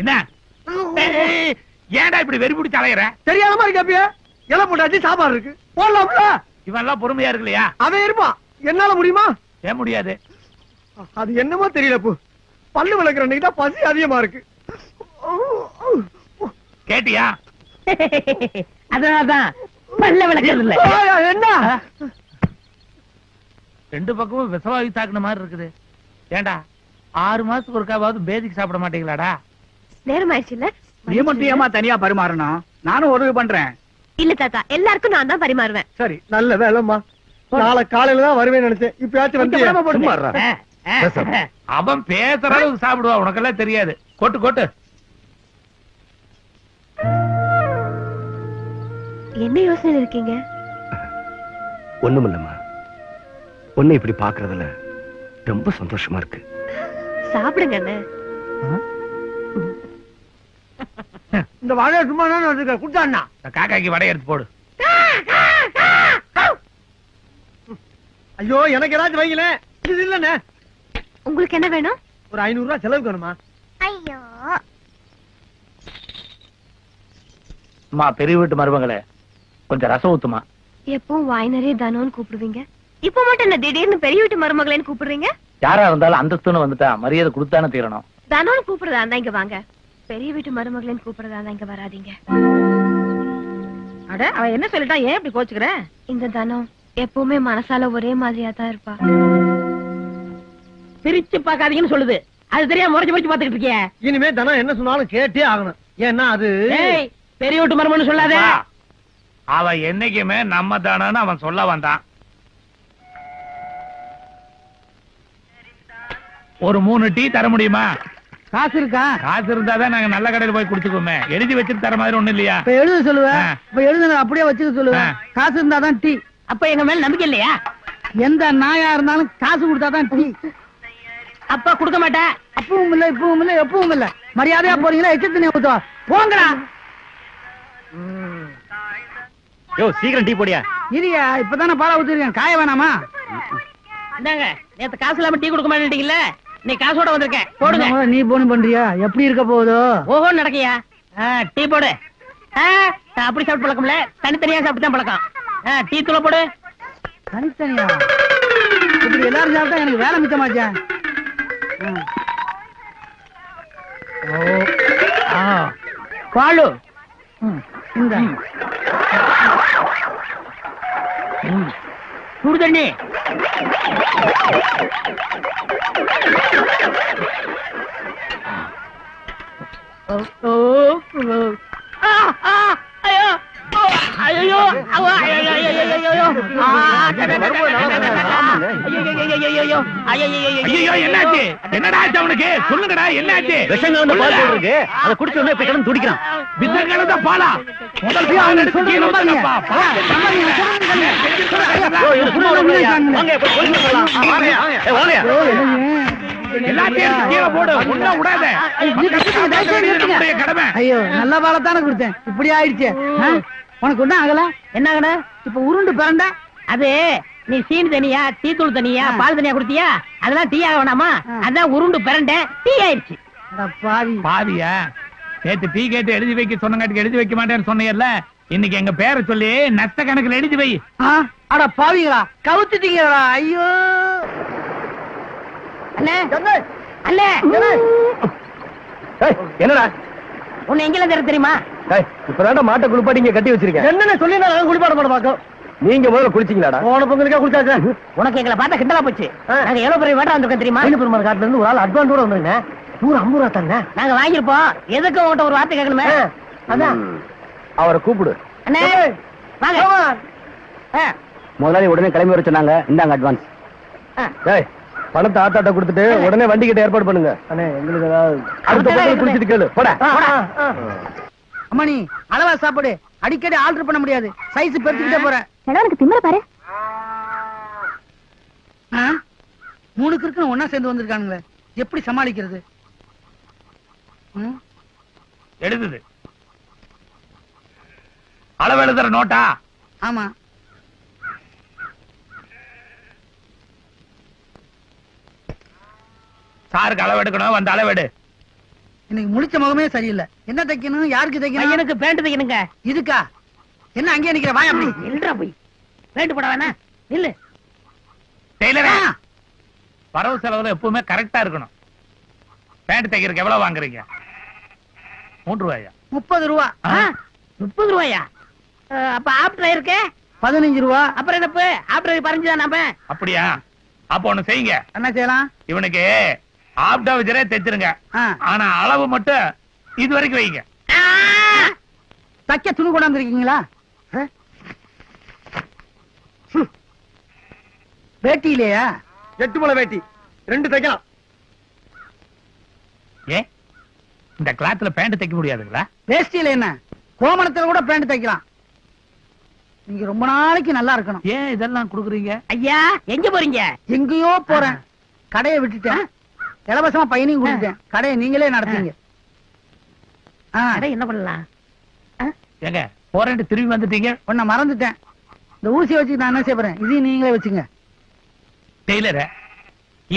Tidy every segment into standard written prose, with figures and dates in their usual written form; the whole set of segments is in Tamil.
என்ன ஏன்டா இப்படி வெறி பிடிச்சு அலையற? தெரியாத மாதிரி கேப்பிய? இலை போட்டாச்சு, சாப்பாடு இருக்கு, போடலாம்ல. இவன் எல்லாம் பொறுமையா இருக்கு இல்லையா? அவன் இருப்பான், என்னால முடியுமா? ஏன் முடியாது? அது என்னமோ தெரியல. பல்லு விளக்குற அன்னைக்கு தான் பசி அதிகமா இருக்கு. கேட்டியா? அதனாலதான் பல்ல விளக்குறது இல்ல. என்ன ரெண்டு பக்கமும் விசவாயு தாக்குன மாதிரி இருக்குது. ஏண்டா 6 மாசத்துக்கு ஒருக்காவது பேதிக்கு சாப்பிட மாட்டீங்களாடா? நேரம் ஆயிடுச்சு இல்ல? நீ மட்டும் ஏமா தனியா பரிமாறணும்? நானும் உதவி பண்றேன். இல்ல தாத்தா, எல்லாருக்கும் நான் தான் பரிமாறுவேன். சரி, நல்ல வேலைம்மா. நாளை காலையில தான் வருவேன்னு நினைச்சேன். இப்பயாச்சும் வந்து அவன் பேசுற அளவுக்கு சாப்பிடுவா, உனக்கெல்லாம் தெரியாது. கொட்டு கொட்டு. என்ன யோசனை இருக்கீங்க? ஒண்ணுமில்லம்மா, ஒண்ணு இப்படி பாக்குறதுல ரொம்ப சந்தோஷமா இருக்கு. சாப்பிடுங்க அண்ணே. இந்த வாழைய சும்மா தானே வச்சிருக்க, குட்டாண்ணா. காக்காக்கு வடை எடுத்து போடு. ஐயோ, எனக்கு ஏதாச்சும் வைங்களேன். இது இல்லண்ணே. உங்களுக்கு என்ன வேணும்? ஒரு 500 ரூபாய் செலவுக்கு வேணுமா? ஐயோ, அம்மா பெரிய வீட்டு மருமகளே, கொஞ்சம் ரசம் ஊத்துமா. எப்பவும் வாய் நிறைய தானோன்னு கூப்பிடுவீங்க, இப்ப மட்டும் என்ன திடீர்னு பெரிய வீட்டு மருமகளேன்னு கூப்பிடுறீங்க? யாரா இருந்தாலும் அந்தஸ்துன்னு வந்துட்டா மரியாதை கொடுத்தானே தீரணும். தானோன்னு கூப்பிடுறதா இருந்தா இங்க வாங்க, பெரிய வீட்டு மருமகளேன்னு கூப்பிடுறதா இருந்தா இங்க வராதீங்க. அட, அவன் என்ன சொல்லிட்டா? ஏன் இப்படி கோச்சுக்கிற? இந்த தானம் எப்பவுமே மனசால ஒரே மாதிரியா தான் இருப்பா. பிரிச்சு பாக்காதீங்கன்னு சொல்லுது, அது தெரியாம முறைச்சு முறைச்சு பாத்துக்கிட்டு இருக்கிய. இனிமே தானே என்ன சொன்னாலும் கேட்டே ஆகணும். ஏன்னா அது பெரிய வீட்டு மருமகன்னு சொல்லாத. அவ என்னைக்குமே நம்ம தானன்னு அவன் சொல்ல வந்தான். ஒரு 3 டீ தர முடியுமா? காசு இருக்கா? காசு இருந்தாதான் நாங்க நல்ல கடையில போய் குடிச்சுக்கோமே. எழுதி வச்சுட்டு தர மாதிரி ஒண்ணு இல்லையா? இப்ப எழுத சொல்லுவேன். இப்ப எழுத அப்படியே வச்சுக்க சொல்லுவேன். காசு இருந்தாதான் டீ. அப்ப எங்க மேல நம்பிக்கை இல்லையா? எந்த நாயா இருந்தாலும் காசு கொடுத்தாதான் டீ. அப்ப கொடுக்க மாட்டேன். அப்பவும் இல்ல, இப்பவும் இல்ல, எப்பவும் இல்ல. மரியாதையா போறீங்களா? எச்சத்தனி ஊத்துவா போங்கடா. யோ, சீக்கிரம் டீ போடியா. இரியா, இப்பதானே பாலா ஊத்திருக்கேன், காய வேணாமா? இந்தாங்க, நேத்து காசு இல்லாம டீ கொடுக்க மாட்டேங்கல்ல, நீ காசோட வந்திருக்கேன், போடுங்க. நீ போன் பண்றியா? எப்படி இருக்க போதோ? ஓஹோ நடக்கையா? டீ போடு. அப்படி சாப்பிட்டு பழக்கம்ல, தனித்தனியா சாப்பிட்டு தான் பழக்கம். டீ தூள போடு. தனித்தனியா? இப்படி எல்லாரும் சாப்பிட்டா எனக்கு வேலை மிச்சமாச்சா? பாலு இந்த சுடு தண்ணி. ஐயோ, என்னாச்சு? என்னடா அவனுக்கு சொல்லுங்கடா, என்னாச்சு? அதை குடிச்ச உடனே இப்ப கிளம்பி துடிக்கிறான். விசங்கலத பாலா முதல் பால் எடுத்து கீழ ஊத்துங்கப்பா. எல்லாத்தையும் கீழே போடு, ஒண்ணா விடாத. ஐயோ, நல்ல பாலத்தானே கொடுத்தேன், இப்படி ஆயிடுச்சு. உனக்கு ஒண்ணும் ஆகல? என்ன ஆகல? இப்ப உருண்டு பிறண்ட அது நீ சீனி தனியா, டீ தூள் தனியா, பால் தனியா கொடுத்தியா? அதெல்லாம் டீ ஆக வேணாமா? அதான் உருண்டு பிறண்ட டீ ஆயிடுச்சு. பாவியா? நேத்து டீ கேட்டு எழுதி வைக்க சொன்னங்காட்டுக்கு எழுதி வைக்க மாட்டேன்னு சொன்னீங்கல்ல, இன்னைக்கு எங்க பேரை சொல்லி நஷ்ட கணக்குல எழுதி வை. அட பாவிங்களா, கவுத்துட்டீங்களா? ஐயோ அண்ணே, அண்ணே, என்னடா உன்னை எங்கெல்லாம் தெரியுமா? இப்பதான் மாட்டை குளிப்பாட்டி கட்டி வச்சிருக்கேன். என்னன்னு சொல்லி நான் குளிப்பாட மாட்ட பாக்கும். நீங்க முதல்ல குளிச்சீங்களாடா? போன பொங்கலுக்கா குளிச்சாச்சு. உனக்கு எங்களை பார்த்தா கிண்டலா போச்சு. நாங்க எவ்வளவு பெரிய வேட்டா வந்திருக்கோம் தெரியுமா? பெருமாள் காட்டுல இருந்து ஒரு ஆள் அட்வான்ஸ் கூட வந்துருங்க. 150 ரூபா தாங்க நாங்க வாங்கிருப்போம். எதுக்கு உங்ககிட்ட ஒரு வார்த்தை கேட்கணுமே? அதான் அவரை கூப்பிடு. அண்ணே வாங்க. முதலாளி உடனே கிளம்பி வர சொன்னாங்க. இந்தாங்க அட்வான்ஸ். பணத்தை ஆத்தாட்ட கொடுத்துட்டு உடனே வண்டி கிட்ட ஏற்பாடு பண்ணுங்க. எங்களுக்கு ஏதாவது குடிச்சிட்டு கேளு. போட. அம்மா, நீ அளவா சாப்பாடு அடிக்கடி ஆல்டர் பண்ண முடியாது. சைஸ் பெருத்துக்கிட்டே போற. எனக்கு திமிர பாரு. 3 கிறுக்கு ஒன்னா சேர்ந்து வந்திருக்கானுங்களே, எப்படி சமாளிக்கிறது? எழுதுது அளவு எழுதுற நோட்டா? ஆமா. சாருக்கு அளவு எடுக்கணும், வந்து அளவெடு. இன்னைக்கு முழிச்ச முகமே சரியில்லை. என்ன தைக்கணும், யாருக்கு தைக்கணும்? எனக்கு பேண்ட் தைக்கணுங்க. இதுக்கா? என்ன அங்கேயே நிக்கிற, வாய் அப்படி நில்றா போய். பேண்ட் போட வேணா, நில்லு. டெய்லரா, வரவு செலவுல எப்பவுமே கரெக்டா இருக்கணும். பேண்ட் தைக்கிறதுக்கு எவ்வளவு வாங்குறீங்க? 3 ரூபாயா? 30 ரூபா. 30 ரூபாயா? அப்ப ஆப்டர் இருக்கு 15 ரூபா. அப்புறம் என்னப்பு ஆப்டர் பறஞ்சுதான் நாம. அப்படியா? அப்ப ஒண்ணு செய்யுங்க. என்ன செய்யலாம்? இவனுக்கு ஆப்டா வச்சரே தைச்சிருங்க. ஆனா அளவு மட்டும் இது வரைக்கும் வைங்க. தைக்க துணி கொண்டாந்து இருக்கீங்களா? வேட்டி இல்லையா? 8 முழ வேட்டி 2 தைக்கலாம். ஏ, இந்த கிளாத்ல பேண்ட் தைக்க முடியாதுங்களா? வேஷ்டியில என்ன, கோமணத்துல கூட பேண்ட் தைக்கலாம். நீங்க ரொம்ப நாளைக்கு நல்லா இருக்கணும். ஏன் இதெல்லாம் குடுக்குறீங்க? ஐயா, எங்க போறீங்க? எங்கேயோ போறேன். கடையை விட்டுட்டேன், இலவசமா பையனையும் கொடுத்துட்டேன். கடையை நீங்களே நடத்துங்க. என்ன பண்ணலாம்? ஏங்க போறேன்ட்டு திரும்பி வந்துட்டீங்க. உன்னை மறந்துட்டேன். இந்த ஊசியை வச்சு நான் என்ன செய்ய போறேன், இதையும் நீங்களே வச்சுங்க. டெய்லர,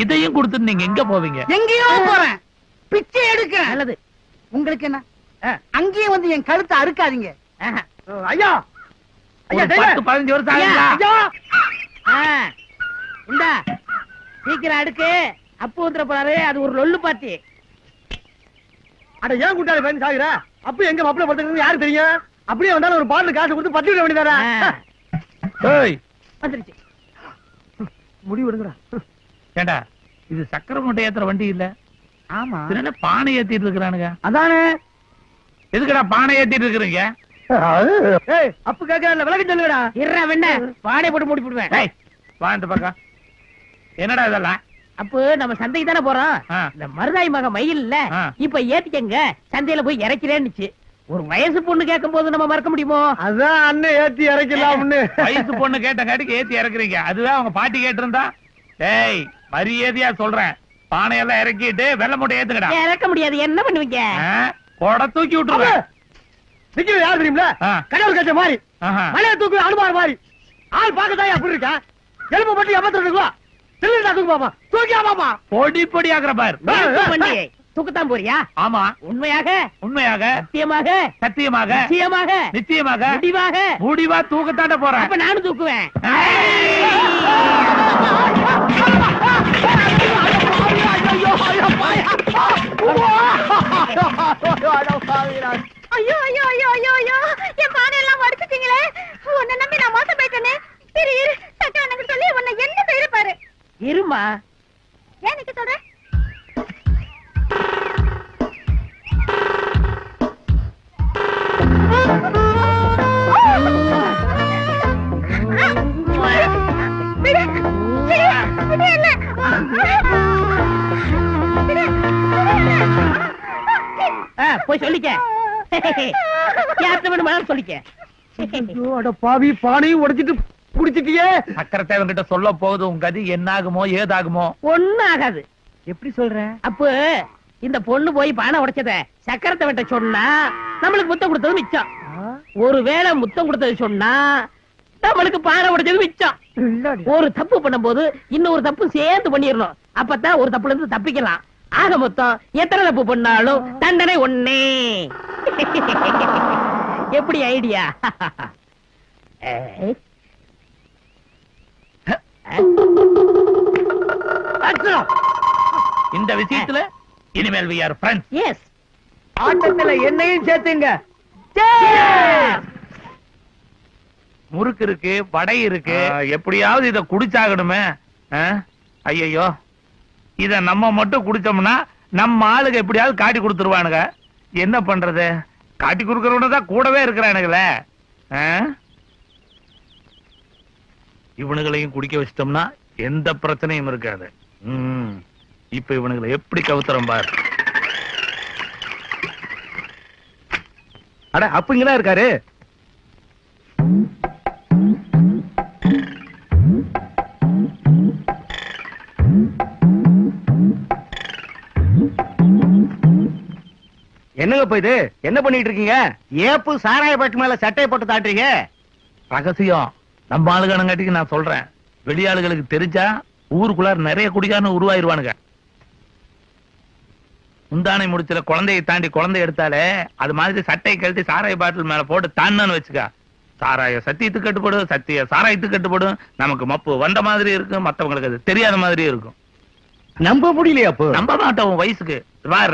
இதையும் கொடுத்துட்டு நீங்க எங்க போவீங்க? எங்கேயோ போறேன், பிச்சை எடுக்கிறேன். நல்லது. உங்களுக்கு என்ன? அங்கேயும் வந்து என் கழுத்தை அறுக்காதீங்க. ஐயா, ஒரு 10-15 வருஷம் ஆகுங்களா? இந்தா சீக்கிரம் அடுக்கு. அப்பு வந்துட போறாரு, அது ஒரு லொல்லு பாத்தி. அட ஏன் கூட்டாளி பயந்து சாகுற? அப்ப எங்க மாப்பிள்ளை படுத்துக்கிறது யாருக்கு தெரியும்? அப்படியே வந்தாலும் ஒரு பாட்டில் காசு கொடுத்து பட்டி விட வேண்டியதாரா? ஏய், வந்துருச்சு. முடிவு எடுங்கடா. ஏண்டா இது சக்கரை மூட்டை ஏத்துற வண்டி இல்ல? ஆமா, என்ன பானை ஏத்திட்டு இருக்கிறானுங்க? அதானே. எதுக்குடா பானை ஏத்திட்டு இருக்கிறீங்க? ஏய், அப்பு கேட்கல, விலகி சொல்லுடா. இருடா வெண்ண, வாடகை போட்டு மூடி போடுவேன். ஏய், வா இந்த பக்கம். என்னடா இதெல்லாம்? அப்போ நம்ம சந்தைக்கு தானே போறோம். இந்த மருதாய் மக மயில் இல்ல, இப்ப ஏத்திக்கங்க, சந்தையில போய் இறக்கிறேன்னுச்சு. ஒரு வயசு பொண்ணு கேட்கும் போது நம்ம மறக்க முடியுமோ? அதான் அண்ணன் ஏத்தி இறக்கலாம்னு. வயசு பொண்ணு கேட்டங்காட்டிக்கு ஏத்தி இறக்குறீங்க. அதுவே அவங்க பாட்டி கேட்டிருந்தா, ஏய் மரியாதையா சொல்றேன், பானையெல்லாம் இறக்கிட்டு வெள்ளை மூட்டை ஏத்துக்கடா. இறக்க முடியாது, என்ன பண்ணுவீங்க? கொடை தூக்கி விட்டுருவேன். நிக்கிறது யார் தெரியுமில? கடவுள் கட்ட மாதிரி மலையை தூக்கு அனுமார் மாதிரி. ஆள் பார்க்கதான் அப்படி இருக்கா? எலும்பு மட்டும் 82 கிலோ. சிலிண்டா தூக்கு பாப்பா, தூக்கியா பாப்பா. பொடி பொடி ஆக்குற பாரு. தூக்கத்தான் போறியா? ஆமா. உண்மையாக? உண்மையாக. சத்தியமாக? சத்தியமாக. நிச்சயமாக? நிச்சயமாக. முடிவாக? முடிவா தூக்கத்தாண்ட போறேன். அப்ப நானும் தூக்குவேன். ஐயோ ஐயோ ஐயோ ஐயோ ஐயோ, என் பானை எல்லாம் உடைச்சிட்டீங்களே. உன்னை நம்பி நான் மோசம் போயிட்டேனே. இரு இரு, சட்டவனுக்கு சொல்லி உன்னை என்ன செய்ய பாரு. இருமா. ஏன் நிக்க சொல்ற? போய் சொல்லிக்க. யார்கிட்ட வேணுமானாலும் சொல்லிக்க. அட பாவி, பானையும் உடைச்சிட்டு குடிச்சிட்டியே. சக்கரை தேவன்கிட்ட சொல்ல போகுது உங்க கதி என்னாகுமோ ஏதாகுமோ? ஒண்ணும் ஆகாது. எப்படி சொல்ற? அப்போ இந்த பொண்ணு போய் பானை உடைச்சத சக்கரத்தை விட்ட சொன்னா நம்மளுக்கு முத்தம் கொடுத்தது மிச்சம். ஒருவேளை முத்தம் கொடுத்தது சொன்னா நம்மளுக்கு பானை உடைச்சது மிச்சம். ஒரு தப்பு பண்ணும் போது இன்னொரு தப்பு சேர்ந்து பண்ணிடணும். அப்பதான் ஒரு தப்புல இருந்து தப்பிக்கலாம். ஆக மொத்தம் எத்தனை தப்பு பண்ணாலும் தண்டனை ஒண்ணே. எப்படி ஐடியா? இந்த விஷயத்துல இனிமேல் we are friends. எஸ். ஆட்டத்துல என்னையும் சேர்த்துங்க. முறுக்கு இருக்கு, வடை இருக்கு, எப்படியாவது இத குடிச்சாகணுமே. ஐயோ, இத நம்ம மட்டும் குடிச்சோம்னா நம்ம ஆளுங்க எப்படியாவது காட்டி கொடுத்துருவானுங்க. என்ன பண்றது? காட்டி கொடுக்கறவனதான் கூடவே இருக்கிறானுங்களே. இவனுங்களையும் குடிக்க வச்சிட்டோம்னா எந்த பிரச்சனையும் இருக்காது. இப்ப இவனுங்களை எப்படி கவுத்துறோம் பார். அட அப்ப இங்கதான் இருக்காரு. என்னங்க போய் இது என்ன பண்ணிட்டு இருக்கீங்க? ஏப்பு சாராய பாட்டு மேல சட்டையை போட்டு தாட்டுறீங்க. ரகசியம் நம்ம ஆளுகானங்காட்டிக்கு நான் சொல்றேன். வெளியாளுகளுக்கு தெரிஞ்சா ஊருக்குள்ளார நிறைய குடிகாரன்னு உருவாயிருவானுங்க. முந்தானை முடிச்சல குழந்தையை தாண்டி குழந்தை எடுத்தாலே அது மாதிரி சட்டையை கழட்டி சாராய பாட்டில் மேல போட்டு தான்னு வச்சுக்கா. சாராய சத்தியத்துக்கு கட்டுப்படும், சத்திய சாராயத்துக்கு கட்டுப்படும். நமக்கு மப்பு வந்த மாதிரி இருக்கும், மத்தவங்களுக்கு அது தெரியாத மாதிரி இருக்கும். நம்ப முடியலையா அப்போ? நம்ப மாட்டோம். வயசுக்கு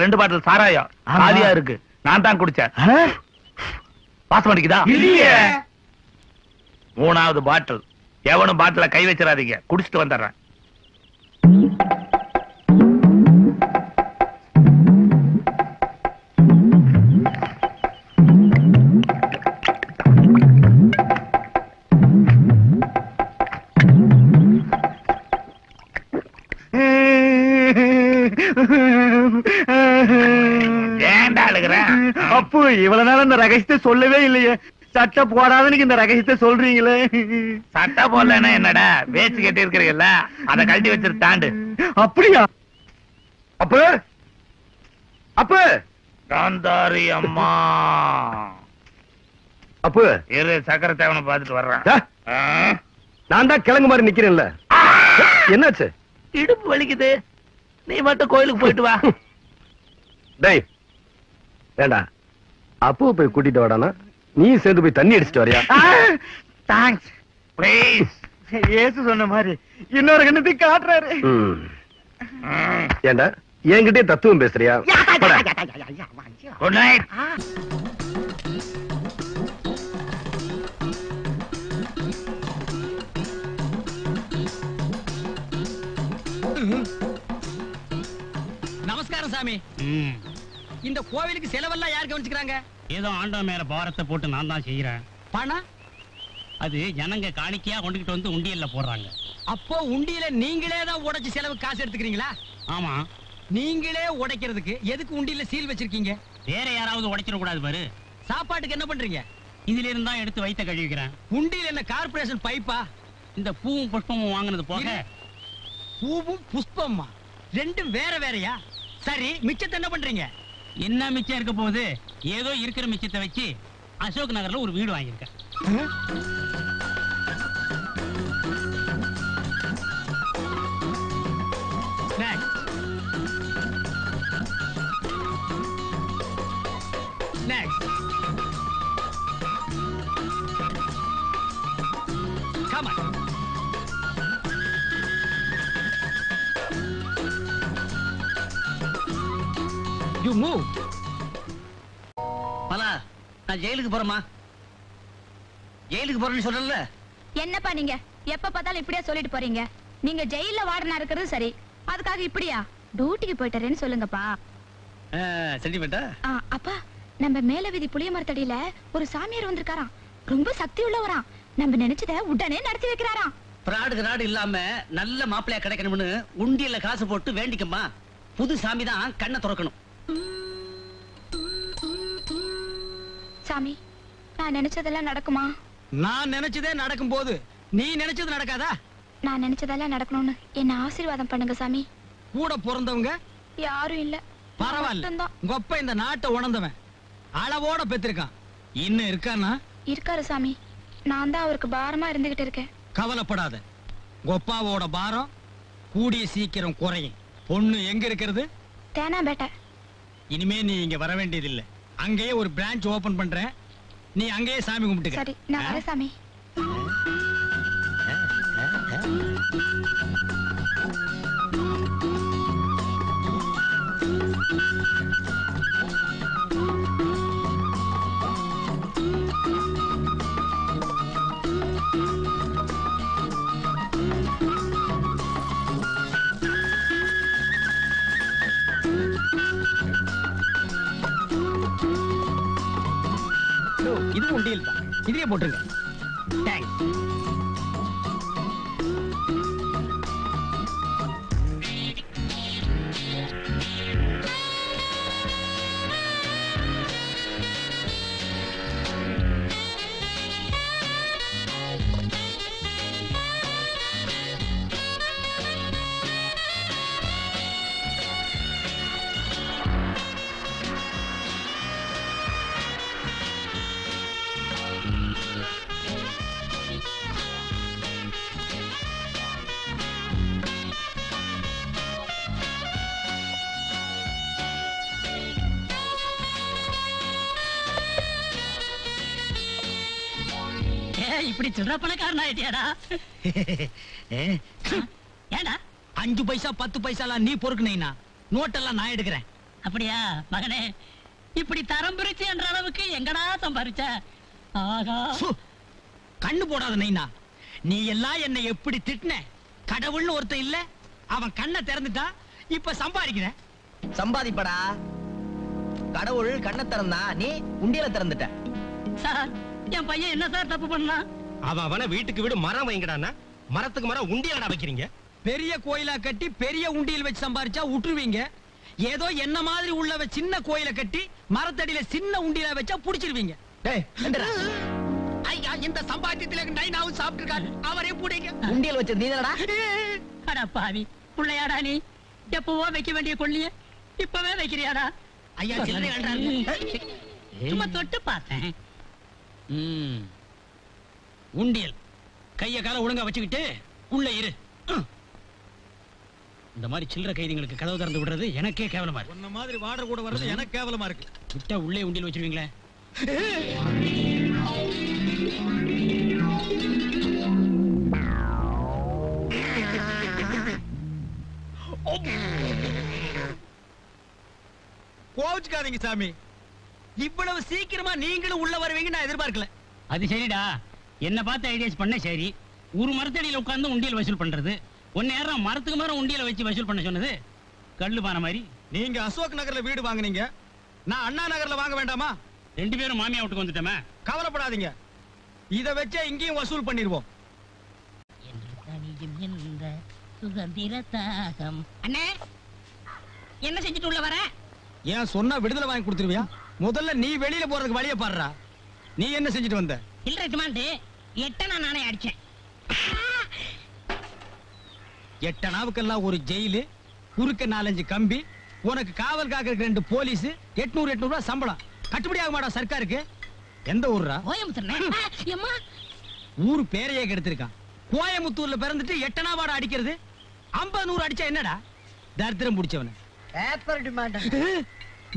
2 பாட்டில் சாராயம் காலியா இருக்கு. நான் தான் குடிச்சேன். பாசம் அடிக்குதா? இல்லையே. 3வது பாட்டில். எவனும் பாட்டில கை வச்சிடாதீங்க, குடிச்சிட்டு வந்துடுறேன். அப்போ இவ்வளவு நேரம் இந்த ரகசியத்தை சொல்லவே இல்லையே. சட்டை போடாதனுக்கு இந்த ரகசியத்தை சொல்றீங்களே. சட்டை போடலன்னா என்னடா வேச்சு கட்டி இருக்கிறீங்கல்ல, அதை கழட்டி வச்சிரு தாண்டு. அப்படியா? அப்ப அப்ப காந்தாரி அம்மா அப்ப இரு, சக்கர தேவனை பார்த்துட்டு வர்றேன். நான் தான் கிழங்கு மாதிரி நிக்கிறேன்ல. என்னாச்சு? இடுப்பு வலிக்குது. நீ மட்டும் கோயிலுக்கு போயிட்டு வா. டேய் வேண்டா, அப்போ போய் கூட்டிட்டு வாடானா, நீ சேர்ந்து போய் தண்ணி அடிச்சிட்டு வரியா? Thanks please. ஏசு சொன்ன மாதிரி இன்னொரு கண்ணத்தை காட்டுறாரு. ஏண்டா என்கிட்டே தத்துவம் பேசுறியா? Good night. நமஸ்காரம் சாமி. இந்த கோவிலுக்கு செலவெல்லாம் யார் கவனிச்சுக்கிறாங்க? ஏதோ ஆண்டவன் மேல பாரத்தை போட்டு நான் தான் செய்யறேன். பணம் அது ஜனங்க காணிக்கையா கொண்டுகிட்டு வந்து உண்டியல்ல போடுறாங்க. அப்போ உண்டியில நீங்களே தான் உடைச்சு செலவு காசு எடுத்துக்கிறீங்களா? ஆமா. நீங்களே உடைக்கிறதுக்கு எதுக்கு உண்டியில சீல் வச்சிருக்கீங்க? வேற யாராவது உடைச்சிட கூடாது பாரு. சாப்பாட்டுக்கு என்ன பண்றீங்க? இதுல இருந்தா எடுத்து வைத்த கழுவிக்கிறேன். உண்டியில என்ன கார்ப்பரேஷன் பைப்பா? இந்த பூவும் புஷ்பமும் வாங்கினது போக. பூவும் புஷ்பமா ரெண்டும் வேற வேறயா? சரி, மிச்சத்தை என்ன பண்றீங்க? என்ன மிச்சம் இருக்க போகுது? ஏதோ இருக்கிற மிச்சத்தை வச்சு அசோக் நகர்ல ஒரு வீடு வாங்கியிருக்கேன். Next. Come on. You move. பலா, நான் ஜெயிலுக்கு போறேமா. ஜெயிலுக்கு போறேன்னு சொல்லல. என்னப்பா நீங்க எப்ப பார்த்தாலும் இப்படியே சொல்லிட்டு போறீங்க? நீங்க ஜெயில வார்டனா இருக்கிறது சரி, அதுக்காக இப்படியா? டியூட்டிக்கு போயிட்டறேன்னு சொல்லுங்கப்பா. சென்டிமெண்டா? அப்பா, நம்ம மேல வீதி புளிய மரத்தடியில ஒரு சாமியார் வந்திருக்காராம். ரொம்ப சக்தி உள்ளவராம். நம்ம நினைச்சத உடனே நடத்தி வைக்கிறாராம். பிராடுக்கு நாடு இல்லாம நல்ல மாப்பிள்ளையா கிடைக்கணும்னு உண்டியல்ல காசு போட்டு வேண்டிக்கம்மா. புது சாமி தான் கண்ணை திறக்கணும். சாமி, நான் நினைச்சதெல்லாம் நடக்குமா? நான் நினைச்சதே நடக்கும் போது நீ நினைச்சது நடக்காதா? நான் நினைச்சதெல்லாம் நடக்கணும்னு என்ன ஆசீர்வாதம் பண்ணுங்க சாமி. கூட பிறந்தவங்க யாரும் இல்ல. பரவாயில்ல. கொப்ப இந்த நாட்டை உணர்ந்தவன் அளவோட பெற்றிருக்கான். இன்னும் இருக்கானா? இருக்காரு சாமி. நான் தான் அவருக்கு பாரமா இருந்துகிட்டு இருக்கேன். கவலைப்படாத, கொப்பாவோட பாரம் கூடிய சீக்கிரம் குறையும். பொண்ணு எங்க இருக்கிறது? தேனாம்பேட்டை. இனிமே நீ இங்க வர வேண்டியதில்லை. அங்கேயே ஒரு பிரான்ச் ஓபன் பண்றேன். நீ அங்கேயே சாமி கும்பிட்டுக்க. சரி, நான் வரேன் சாமி. இது உண்டியல் தான், இதுலயே போட்டுருங்க. தேங்க்ஸ். இப்படி சில்லற பணக்காரன் ஆயிட்டியாடா? ஏடா 5 பைசா 10 பைசாலாம் நீ பொறுக்குனீனா, நோட்டெல்லாம் நான் எடுக்கிறேன். அப்படியா மகனே? இப்படி தரம் பிரிச்சு என்ற அளவுக்கு எங்கடா சம்பாரிச்ச? ஆகா, கண்ணு போடாத நைனா. நீ எல்லாம் என்னை எப்படி திட்டின? கடவுள்னு ஒருத்தன் இல்ல, அவன் கண்ணை திறந்துட்டா, இப்ப சம்பாதிக்கிற. சம்பாதிப்படா. கடவுள் கண்ணை திறந்தா, நீ உண்டியல திறந்துட்ட. சார், என் பையன் என்ன சார் தப்பு பண்ணா? அவன வீட்டுக்கு வீடு மரம் வைங்கடான்னா, மரத்துக்கு மரம் உண்டியலடா வைக்கிறீங்க. பெரிய கோயிலா கட்டி பெரிய உண்டியல் வச்சு சம்பாரிச்சா விட்டுருவீங்க. ஏதோ என்ன மாதிரி உள்ளவ சின்ன கோயில கட்டி மரத்தடியில சின்ன உண்டியல வச்சா புடிச்சிருவீங்க. ஐயா, இந்த சம்பாத்தியத்துல நைனாவும் சாப்பிட்டுருக்காரு, அவரே புடிங்க. உண்டியல் வச்சது நீதானடா? அட பாவி புள்ளையாடா நீ. எப்பவோ வைக்க வேண்டிய கொள்ளிய இப்பவே வைக்கிறியாடா? ஐயா சில்லறை வேண்டாம், சும்மா தொட்டு பார்த்தேன். உண்டியல் கைய கால ஒழுங்கா வச்சுக்கிட்டு உள்ள இரு. இந்த மாதிரி சில்லறை கைதிகளுக்கு கதவு திறந்து விடுறது எனக்கே கேவலமா இருக்கு. உன்ன மாதிரி வாடர் கூட வர்றது எனக்கு கேவலமா இருக்கு. விட்டா உள்ளே உண்டியல் வச்சிருவீங்களே. கோவிச்சுக்காதீங்க சாமி, இவ்வளவு சீக்கிரமா நீங்களும் உள்ள வருவீங்க நான் எதிர்பார்க்கல. அது சரிடா, என்ன பார்த்து ஐடியாஸ் பண்ண சரி. ஒரு மரத்தடியில உட்கார்ந்து உண்டியல் வசூல் பண்றது, ஒன்னு நேரம் மரத்துக்கு மரம் உண்டியல வச்சு வசூல் பண்ண சொன்னது கல்லு பான மாதிரி. நீங்க அசோக் நகர்ல வீடு வாங்குனீங்க, நான் அண்ணா நகர்ல வாங்க வேண்டாமா? 2 பேரும் மாமியா வீட்டுக்கு வந்துட்டோமே. கவலைப்படாதீங்க, இத வச்சே இங்கேயும் வசூல் பண்ணிடுவோம். சுதந்திர தாகம். அண்ணே, என்ன செஞ்சுட்டு உள்ள வர? ஏன் சொன்னா விடுதலை வாங்கி கொடுத்துருவியா? முதல்ல நீ வெளியில போறதுக்கு வழிய பாடுறா. நீ என்ன செஞ்சுட்டு வந்த? சில்லறை டிமாண்ட் 8 நானே அடிச்சேன். 8 நாவுக்கெல்லாம் ஒரு ஜெயிலு, குறுக்க 4-5 கம்பி, உனக்கு காவல் காக்கிறதுக்கு 2 போலீஸ், 800 ரூபாய் சம்பளம். கட்டுப்படி ஆக மாட்டா சர்க்காருக்கு? எந்த ஊர்ரா? கோயம்புத்தூர். ஊரு பேரையே கெடுத்திருக்கான். கோயம்புத்தூர்ல பிறந்துட்டு 8 நாவாட அடிக்கிறது? 50-100 அடிச்சா என்னடா? தரித்திரம் பிடிச்சவன.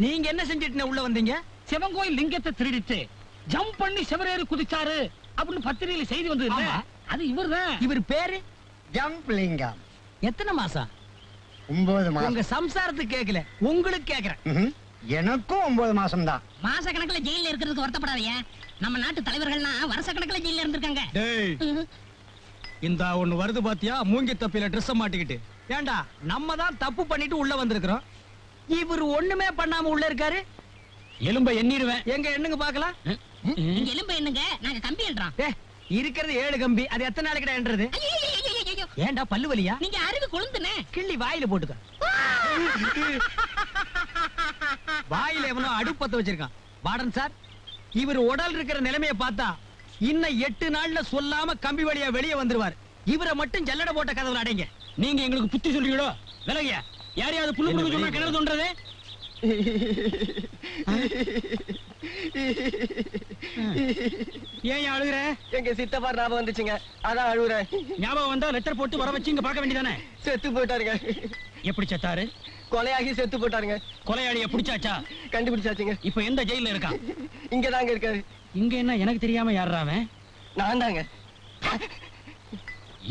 நீங்க என்ன செஞ்சிட்டு உள்ள வந்தீங்க? சிவன் கோயில் லிங்கத்தை திருடிட்டு ஜம்ப் பண்ணி சிவரேறி குதிச்சாரு அப்படின்னு பத்திரிகையில செய்தி வந்தது. அது இவர்தான். இவர் பேரு ஜம்ப் லிங்கம். எத்தனை மாசம்? 9 மாசம். உங்க சம்சாரத்துக்கு கேட்கல, உங்களுக்கு கேக்குறேன். எனக்கும் 9 மாசம் தான். மாச கணக்குல ஜெயில இருக்கிறதுக்கு வருத்தப்படாதீங்க. நம்ம நாட்டு தலைவர்கள்லாம் வருஷ கணக்குல ஜெயில இருந்திருக்காங்க. இந்த ஒண்ணு வருது பாத்தியா, மூங்கி தப்பில ட்ரெஸ் மாட்டிக்கிட்டு. ஏண்டா, நம்ம தான் தப்பு பண்ணிட்டு உள்ள வந்திருக்கிறோம், இவர் ஒண்ணுமே பண்ணாம உள்ள இருக்காரு. எலும்ப எண்ணிடுவேன். எங்க எண்ணுங்க பாக்கலாம். நீங்க எலும்பு எண்ணுங்க, நாங்க கம்பி எண்றோம். இருக்கிறது 7 கம்பி, அது எத்தனை நாளைக்கு என்றது? ஏண்டா பல்லு வலியா? நீங்க அறிவு கொழுந்துனே. கிள்ளி வாயில போட்டுக்க. வாயில எவனோ அடுப்பத்த வச்சிருக்கான். வார்டன் சார், இவர் உடல் இருக்கிற நிலைமையை பார்த்தா இன்னும் 8 நாள்ல சொல்லாம கம்பி வழியா வெளியே வந்துருவார். இவரை மட்டும் ஜல்லட போட்ட கதவுல அடைங்க. நீங்க எங்களுக்கு புத்தி சொல்றீங்களோ? விலகிய யாரையாவது புல்லு புல்லு சொன்னா கிணறு தோன்றது? ஏன் அழுகுற? எங்க சித்தப்பா ஞாபகம் வந்துச்சுங்க, அதான் அழுகுறேன். ஞாபகம் வந்தா லெட்டர் போட்டு வர வச்சு இங்க பார்க்க வேண்டியதானே? செத்து போயிட்டாருங்க. எப்படி செத்தாரு? கொலையாகி செத்து போட்டாருங்க. கொலையாளிய பிடிச்சாச்சா? கண்டுபிடிச்சாச்சுங்க. இப்ப எந்த ஜெயில இருக்கான்? இங்கதாங்க இருக்காரு. இங்க என்ன எனக்கு தெரியாம யாராவன்? நான் தாங்க.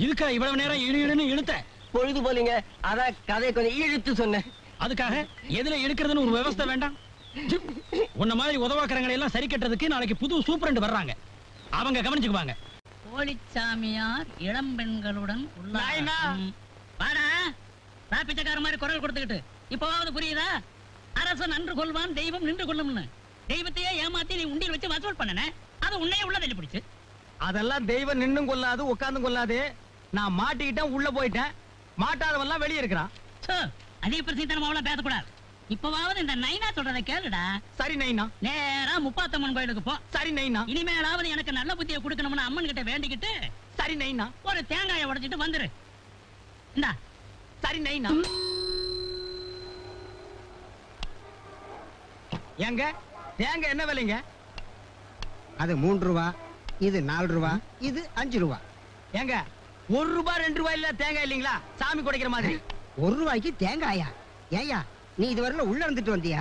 இதுக்கா இவ்வளவு நேரம் இழுன்னு இழுத்த? பொழுது போலீங்க, அதான் கதையை கொஞ்சம் இழுத்து சொன்னேன். அதுக்காக எதுல எடுக்கிறதுன்னு ஒரு விவஸ்தை வேண்டாம்? உன்ன மாதிரி உதவாக்கறங்களை எல்லாம் சரி கட்டுறதுக்கு நாளைக்கு புது சூப்பரண்ட் வர்றாங்க, அவங்க கவனிச்சுக்குவாங்க. போலிச்சாமியார் இளம் பெண்களுடன் பிச்சைக்கார மாதிரி குரல் கொடுத்துக்கிட்டு இப்பவாவது புரியுதா? அரசன் நன்று கொள்வான், தெய்வம் நின்று கொள்ளும்னு. தெய்வத்தையே ஏமாத்தி நீ உண்டியில் வச்சு வசூல் பண்ணன, அது உன்னையே உள்ள தள்ளி பிடிச்சு. அதெல்லாம் தெய்வம் நின்னும் கொள்ளாது, உட்கார்ந்து கொள்ளாது. நான் மாட்டிக்கிட்டேன், உள்ள போயிட்டேன். மாட்டாதவெல்லாம் வெளியே இருக்கிறான். அதிக பிரசித்தனமா பேசக்கூடாது. இப்பவாவது இந்த நைனா சொல்றதை கேளுடா. சரி நைனா. நேரா முப்பாத்தம்மன் கோயிலுக்கு போ. சரி நைனா. இனிமேலாவது எனக்கு நல்ல புத்தியை கொடுக்கணும்னு அம்மன் கிட்ட வேண்டிக்கிட்டு சரி நைனா ஒரு தேங்காயை உடைச்சிட்டு வந்துரு. இந்தா. சரி நைனா. ஏங்க தேங்காய் என்ன விலைங்க? அது 3 ரூபா, இது 4 ரூபா, இது 5 ரூபா. ஏங்க 1 ரூபா 2 ரூபாய் இல்ல தேங்காய் இல்லீங்களா? சாமி குடைக்கிற மாதிரி. 1 ரூபாய்க்கு தேங்காயா? ஏயா நீ இதுவரையில உள்ள இருந்துட்டு வந்தியா?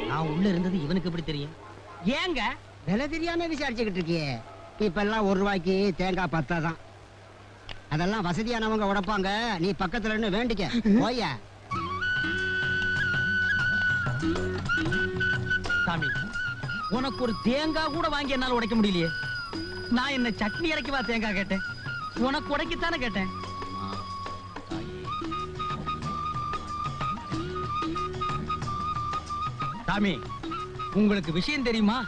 நான் உள்ள இருந்தது இவனுக்கு எப்படி தெரியும்? ஏங்க விலை தெரியாம விசாரிச்சுக்கிட்டு இருக்கியே? இப்ப எல்லாம் 1 ரூபாய்க்கு தேங்காய் பத்தாதான். அதெல்லாம் வசதியானவங்க உடைப்பாங்க. நீ பக்கத்துல இருந்து வேண்டிக்க போய. சாமி, உனக்கு ஒரு தேங்காய் கூட வாங்கி என்னால உடைக்க முடியலையே. நான் என்ன சட்னி இறக்கிவா தேங்காய் கேட்டேன், உனக்கு உடைக்கத்தானே கேட்டேன். சாமி, உங்களுக்கு விஷயம் தெரியுமா?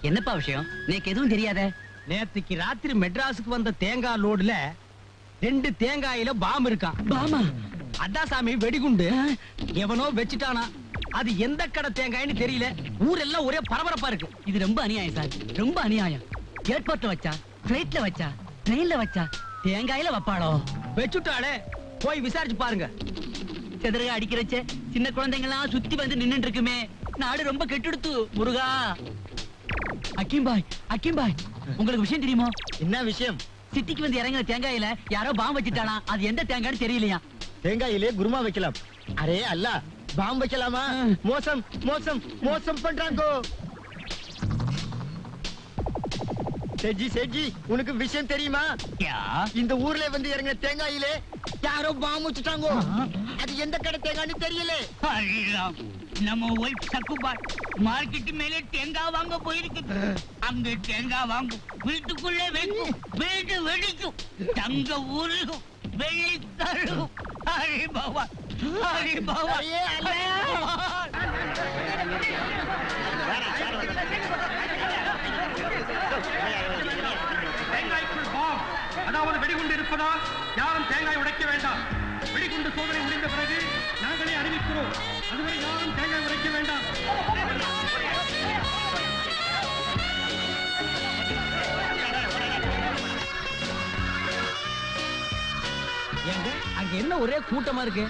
என்னப்பா விஷயம்? எனக்கு எதுவும் தெரியாத. நேத்துக்கு ராத்திரி மெட்ராஸுக்கு வந்த தேங்காய் லோடுல 2 தேங்காயில பாம் இருக்கான். பாமா? அதான் சாமி வெடிகுண்டு. எவனோ வச்சுட்டானா. அது எந்த கடை தேங்காய்னு தெரியல. ஊரெல்லாம் ஒரே பரபரப்பா இருக்கு. இது ரொம்ப அநியாயம் சார், ரொம்ப அநியாயம். ஏர்போர்ட்ல வச்சா, பிளைட்ல வச்சா, ட்ரெயின்ல வச்சா, தேங்காயில வைப்பாளோ? வச்சுட்டாளே, போய் விசாரிச்சு பாருங்க. செதறக அடிக்கிறச்ச சின்ன குழந்தைங்க எல்லாம் சுத்தி வந்து நின்னுட்டு இருக்குமே. நாடு ரொம்ப கெட்டுடுத்து முருகா. அக்கிம்பாய், அக்கிம்பாய், உங்களுக்கு விஷயம் தெரியுமா? என்ன விஷயம்? சிட்டிக்கு வந்து இறங்கின தேங்காயில யாரோ பாம்பு வச்சுட்டானா. அது எந்த தேங்காய்னு தெரியலையா. தேங்காயிலே குருமா வைக்கலாம். அரே அல்ல, பாம் வைக்கலாமா? மோசம் மோசம் மோசம் பண்றாங்க. சேஜி சேஜி, உனக்கு விஷயம் தெரியுமா? இந்த ஊர்ல வந்து இறங்கின தேங்காயிலே யாரோ பாம் வச்சுட்டாங்க. அது எந்த கடை தேங்காய்னு தெரியல. நம்ம ஒய்ஃப் சக்குபாய் மார்க்கெட் மேலே தேங்காய் வாங்க போயிருக்கு. அங்க தேங்காய் வாங்கும், வீட்டுக்குள்ளே வைக்கும், வீடு வெடிக்கும், தங்க ஊருகும், வெள்ளி தரும். ஹரி பாபா, ஹரி பாபா. தேங்காய்க்குள் பாம், அதாவது வெடிகுண்டு இருப்பதால் யாரும் தேங்காய் உடைக்க வேண்டாம். வெடிகுண்டு சோதனை முடிந்த பிறகு நாங்களே அறிவிக்கிறோம். அதுவரை யாரும் தேங்காய் உடைக்க வேண்டாம். அங்க என்ன ஒரே கூட்டமா இருக்கு?